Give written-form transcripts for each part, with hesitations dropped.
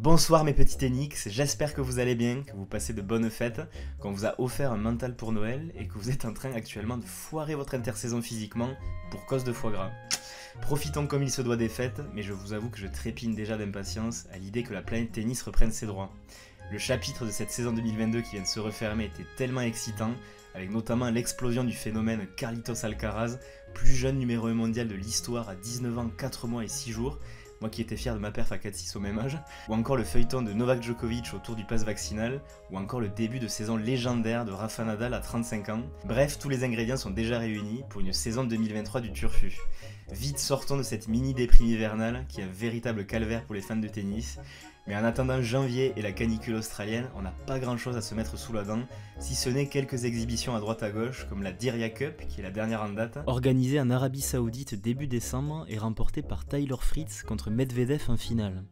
Bonsoir mes petits Ténix, j'espère que vous allez bien, que vous passez de bonnes fêtes, qu'on vous a offert un mental pour Noël et que vous êtes en train actuellement de foirer votre intersaison physiquement pour cause de foie gras. Profitons comme il se doit des fêtes, mais je vous avoue que je trépigne déjà d'impatience à l'idée que la planète tennis reprenne ses droits. Le chapitre de cette saison 2022 qui vient de se refermer était tellement excitant, avec notamment l'explosion du phénomène Carlitos Alcaraz, plus jeune numéro 1 mondial de l'histoire à 19 ans, 4 mois et 6 jours, moi qui étais fier de ma perf à 4-6 au même âge, ou encore le feuilleton de Novak Djokovic autour du pass vaccinal, ou encore le début de saison légendaire de Rafa Nadal à 35 ans. Bref, tous les ingrédients sont déjà réunis pour une saison 2023 du Turfu. Vite sortons de cette mini déprime hivernale qui est un véritable calvaire pour les fans de tennis. Mais en attendant janvier et la canicule australienne, on n'a pas grand chose à se mettre sous la dent, si ce n'est quelques exhibitions à droite à gauche, comme la Diriyah Cup, qui est la dernière en date, organisée en Arabie Saoudite début décembre et remportée par Tyler Fritz contre Medvedev en finale.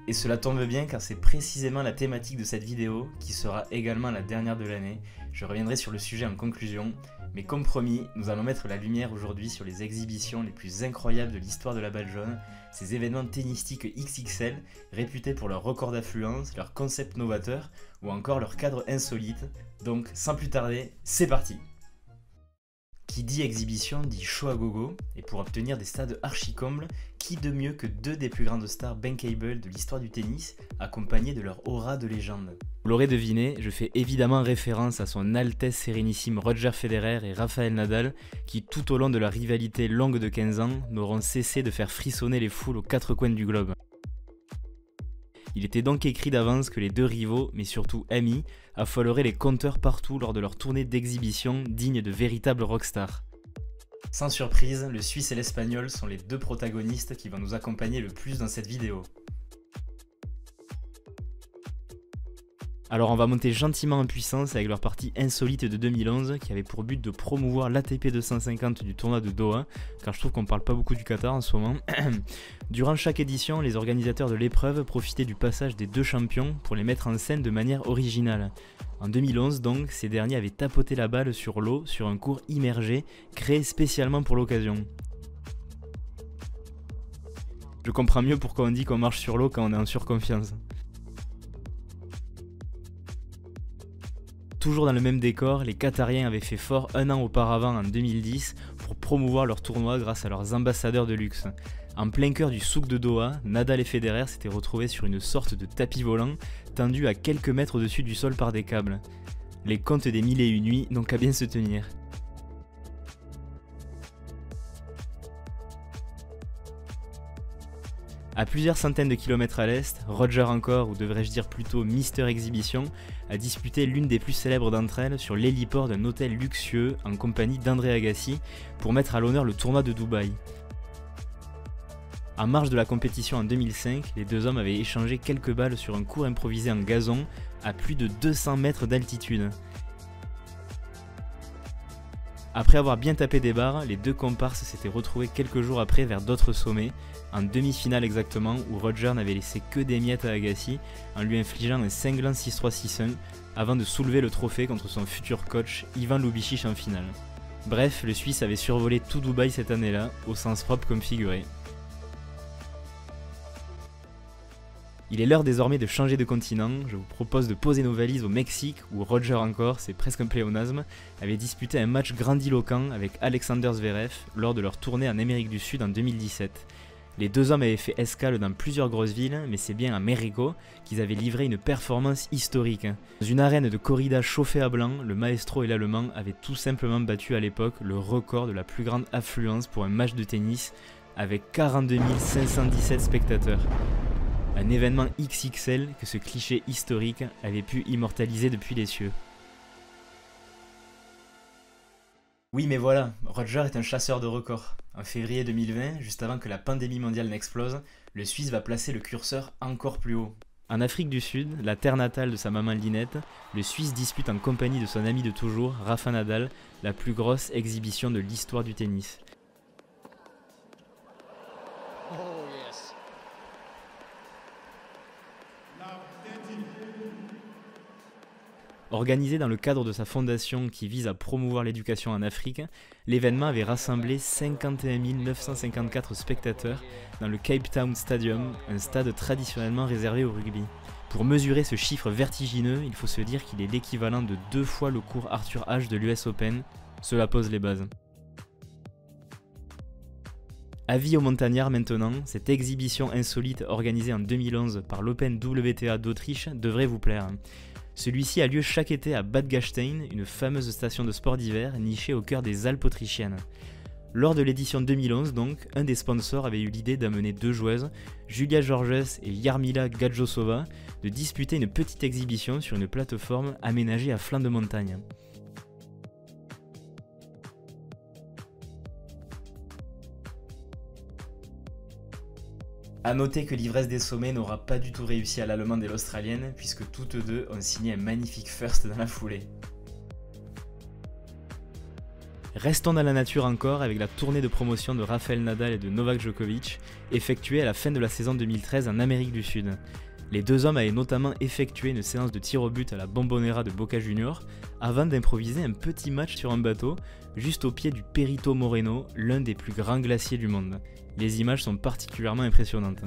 Et cela tombe bien car c'est précisément la thématique de cette vidéo, qui sera également la dernière de l'année. Je reviendrai sur le sujet en conclusion, mais comme promis, nous allons mettre la lumière aujourd'hui sur les exhibitions les plus incroyables de l'histoire de la balle jaune, ces événements tennistiques XXL, réputés pour leur record d'affluence, leur concept novateur, ou encore leur cadre insolite. Donc sans plus tarder, c'est parti! Qui dit exhibition dit show à gogo, et pour obtenir des stades archi-combles, qui de mieux que deux des plus grandes stars bankable de l'histoire du tennis, accompagnés de leur aura de légende. Vous l'aurez deviné, je fais évidemment référence à son Altesse Sérénissime Roger Federer et Rafael Nadal, qui tout au long de leur rivalité longue de 15 ans, n'auront cessé de faire frissonner les foules aux quatre coins du globe. Il était donc écrit d'avance que les deux rivaux, mais surtout amis, affoleraient les compteurs partout lors de leur tournée d'exhibition dignes de véritables rockstars. Sans surprise, le Suisse et l'Espagnol sont les deux protagonistes qui vont nous accompagner le plus dans cette vidéo. Alors on va monter gentiment en puissance avec leur partie insolite de 2011 qui avait pour but de promouvoir l'ATP 250 du tournoi de Doha, car je trouve qu'on parle pas beaucoup du Qatar en ce moment. Durant chaque édition, les organisateurs de l'épreuve profitaient du passage des deux champions pour les mettre en scène de manière originale. En 2011 donc, ces derniers avaient tapoté la balle sur l'eau sur un court immergé créé spécialement pour l'occasion. Je comprends mieux pourquoi on dit qu'on marche sur l'eau quand on est en surconfiance. Toujours dans le même décor, les Qatariens avaient fait fort un an auparavant en 2010 pour promouvoir leur tournoi grâce à leurs ambassadeurs de luxe. En plein cœur du souk de Doha, Nadal et Federer s'étaient retrouvés sur une sorte de tapis volant tendu à quelques mètres au-dessus du sol par des câbles. Les contes des mille et une nuits n'ont qu'à bien se tenir. À plusieurs centaines de kilomètres à l'est, Roger encore, ou devrais-je dire plutôt Mister Exhibition, a disputé l'une des plus célèbres d'entre elles sur l'héliport d'un hôtel luxueux en compagnie d'André Agassi pour mettre à l'honneur le tournoi de Dubaï. En marge de la compétition en 2005, les deux hommes avaient échangé quelques balles sur un court improvisé en gazon à plus de 200 mètres d'altitude. Après avoir bien tapé des barres, les deux comparses s'étaient retrouvés quelques jours après vers d'autres sommets, en demi-finale exactement, où Roger n'avait laissé que des miettes à Agassi en lui infligeant un cinglant 6-3-6-1 avant de soulever le trophée contre son futur coach Ivan Lubicic en finale. Bref, le Suisse avait survolé tout Dubaï cette année-là, au sens propre comme figuré. Il est l'heure désormais de changer de continent, je vous propose de poser nos valises au Mexique où Roger encore, c'est presque un pléonasme, avait disputé un match grandiloquent avec Alexander Zverev lors de leur tournée en Amérique du Sud en 2017. Les deux hommes avaient fait escale dans plusieurs grosses villes, mais c'est bien à Mexico qu'ils avaient livré une performance historique. Dans une arène de corrida chauffée à blanc, le maestro et l'allemand avaient tout simplement battu à l'époque le record de la plus grande affluence pour un match de tennis avec 42 517 spectateurs. Un événement XXL que ce cliché historique avait pu immortaliser depuis les cieux. Oui mais voilà, Roger est un chasseur de records. En février 2020, juste avant que la pandémie mondiale n'explose, le Suisse va placer le curseur encore plus haut. En Afrique du Sud, la terre natale de sa maman Linette, le Suisse dispute en compagnie de son ami de toujours, Rafa Nadal, la plus grosse exhibition de l'histoire du tennis. Organisé dans le cadre de sa fondation qui vise à promouvoir l'éducation en Afrique, l'événement avait rassemblé 51 954 spectateurs dans le Cape Town Stadium, un stade traditionnellement réservé au rugby. Pour mesurer ce chiffre vertigineux, il faut se dire qu'il est l'équivalent de 2 fois le cours Arthur Ashe de l'US Open. Cela pose les bases. Avis aux montagnards maintenant, cette exhibition insolite organisée en 2011 par l'Open WTA d'Autriche devrait vous plaire. Celui-ci a lieu chaque été à Bad Gastein, une fameuse station de sport d'hiver nichée au cœur des Alpes autrichiennes. Lors de l'édition 2011 donc, un des sponsors avait eu l'idée d'amener 2 joueuses, Julia Georges et Jarmila Gadjosova, de disputer une petite exhibition sur une plateforme aménagée à flanc de montagne. A noter que l'ivresse des sommets n'aura pas du tout réussi à l'allemande et l'australienne, puisque toutes deux ont signé un magnifique first dans la foulée. Restons dans la nature encore avec la tournée de promotion de Rafael Nadal et de Novak Djokovic, effectuée à la fin de la saison 2013 en Amérique du Sud. Les deux hommes avaient notamment effectué une séance de tir au but à la Bombonera de Boca Juniors, avant d'improviser un petit match sur un bateau, juste au pied du Perito Moreno, l'un des plus grands glaciers du monde. Les images sont particulièrement impressionnantes.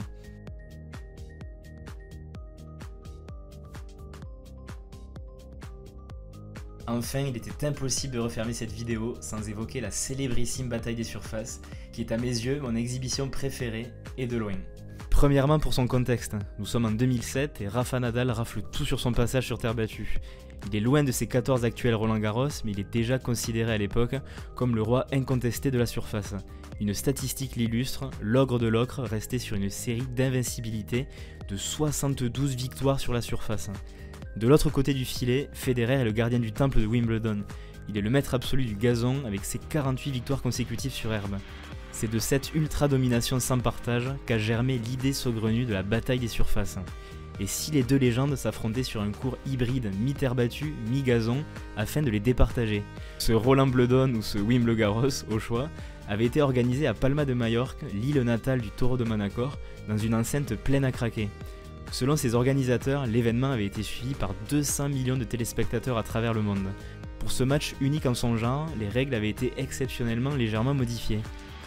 Enfin, il était impossible de refermer cette vidéo sans évoquer la célébrissime bataille des surfaces, qui est à mes yeux mon exhibition préférée, et de loin. Premièrement pour son contexte, nous sommes en 2007 et Rafa Nadal rafle tout sur son passage sur terre battue. Il est loin de ses 14 actuels Roland Garros, mais il est déjà considéré à l'époque comme le roi incontesté de la surface. Une statistique l'illustre, l'ogre de l'ocre restait sur une série d'invincibilité de 72 victoires sur la surface. De l'autre côté du filet, Federer est le gardien du temple de Wimbledon. Il est le maître absolu du gazon avec ses 48 victoires consécutives sur herbe. C'est de cette ultra-domination sans partage qu'a germé l'idée saugrenue de la bataille des surfaces. Et si les deux légendes s'affrontaient sur un cours hybride mi-terre battue, mi-gazon, afin de les départager. Ce Roland-Bledon ou ce Wimbledon-Garros, au choix, avait été organisé à Palma de Majorque, l'île natale du taureau de Manacor, dans une enceinte pleine à craquer. Selon ses organisateurs, l'événement avait été suivi par 200 millions de téléspectateurs à travers le monde. Pour ce match unique en son genre, les règles avaient été exceptionnellement légèrement modifiées.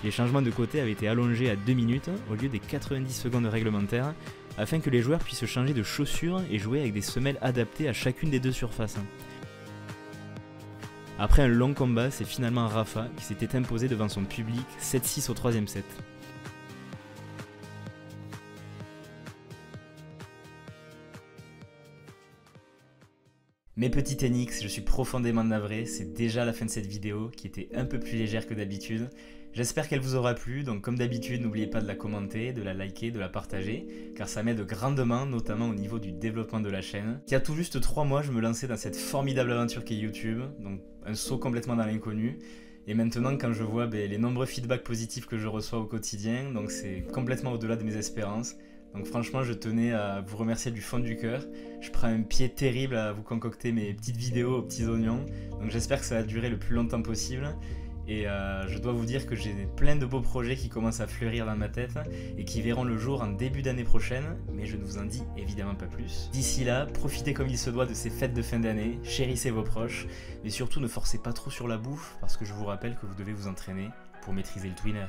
Les changements de côté avaient été allongés à 2 minutes au lieu des 90 secondes réglementaires, afin que les joueurs puissent changer de chaussures et jouer avec des semelles adaptées à chacune des deux surfaces. Après un long combat, c'est finalement Rafa qui s'était imposé devant son public 7-6 au 3ème set. Mes petits NX, je suis profondément navré, c'est déjà la fin de cette vidéo qui était un peu plus légère que d'habitude. J'espère qu'elle vous aura plu, donc comme d'habitude, n'oubliez pas de la commenter, de la liker, de la partager, car ça m'aide grandement, notamment au niveau du développement de la chaîne. Il y a tout juste 3 mois, je me lançais dans cette formidable aventure qu'est YouTube, donc un saut complètement dans l'inconnu. Et maintenant, quand je vois les nombreux feedbacks positifs que je reçois au quotidien, donc c'est complètement au-delà de mes espérances. Donc franchement, je tenais à vous remercier du fond du cœur. Je prends un pied terrible à vous concocter mes petites vidéos aux petits oignons. Donc j'espère que ça va durer le plus longtemps possible. Et je dois vous dire que j'ai plein de beaux projets qui commencent à fleurir dans ma tête et qui verront le jour en début d'année prochaine, mais je ne vous en dis évidemment pas plus. D'ici là, profitez comme il se doit de ces fêtes de fin d'année, chérissez vos proches, mais surtout ne forcez pas trop sur la bouffe parce que je vous rappelle que vous devez vous entraîner pour maîtriser le twinner.